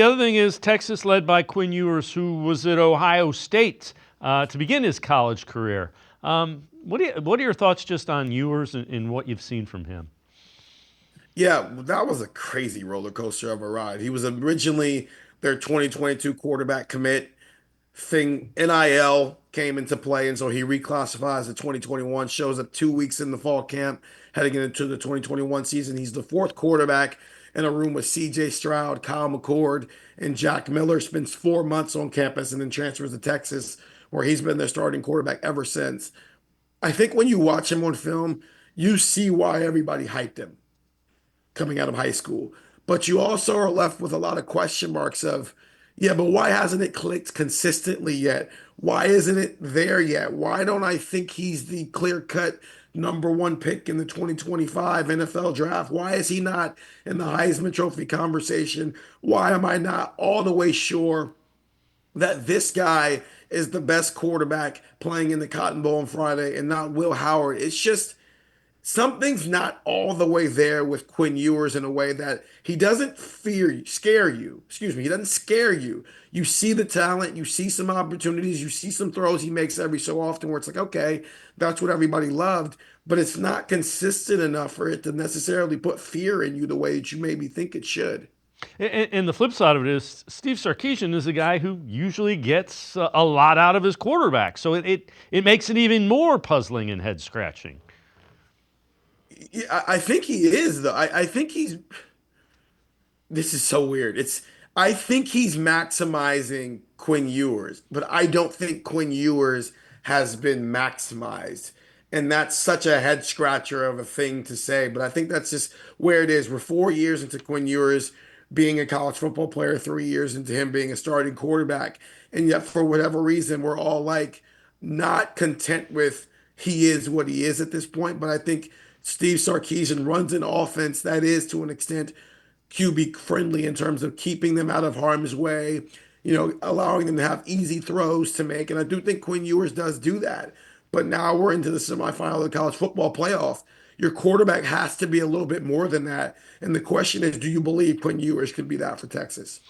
The other thing is Texas, led by Quinn Ewers, who was at Ohio State to begin his college career. What are your thoughts just on Ewers and what you've seen from him? Yeah, that was a crazy roller coaster of a ride. He was originally their 2022 quarterback commit. Thing NIL came into play, and so he reclassifies the 2021, shows up 2 weeks in the fall camp, heading into the 2021 season. He's the fourth quarterback in a room with CJ Stroud, Kyle McCord, and Jack Miller. Spends 4 months on campus and then transfers to Texas, where he's been their starting quarterback ever since. I think when you watch him on film, you see why everybody hyped him coming out of high school. But you also are left with a lot of question marks of, yeah, but why hasn't it clicked consistently yet? Why isn't it there yet? Why don't I think he's the clear-cut number one pick in the 2025 NFL draft? Why is he not in the Heisman Trophy conversation? Why am I not all the way sure that this guy is the best quarterback playing in the Cotton Bowl on Friday and not Will Howard? It's just something's not all the way there with Quinn Ewers in a way that he doesn't scare you. Excuse me, he doesn't scare you. You see the talent, you see some opportunities, you see some throws he makes every so often where it's like, okay, that's what everybody loved, but it's not consistent enough for it to necessarily put fear in you the way that you maybe think it should. And the flip side of it is Steve Sarkisian is a guy who usually gets a lot out of his quarterback, so it makes it even more puzzling and head scratching. Yeah, I think he is though. I think he's this is so weird. I think he's maximizing Quinn Ewers, but I don't think Quinn Ewers has been maximized. And that's such a head scratcher of a thing to say, but I think that's just where it is. We're 4 years into Quinn Ewers being a college football player, 3 years into him being a starting quarterback. And yet, for whatever reason, we're all like not content with he is what he is at this point. But I think Steve Sarkisian runs an offense that is to an extent QB friendly in terms of keeping them out of harm's way, allowing them to have easy throws to make. And I do think Quinn Ewers does do that. But now we're into the semifinal of the college football playoff. Your quarterback has to be a little bit more than that. And the question is, do you believe Quinn Ewers could be that for Texas?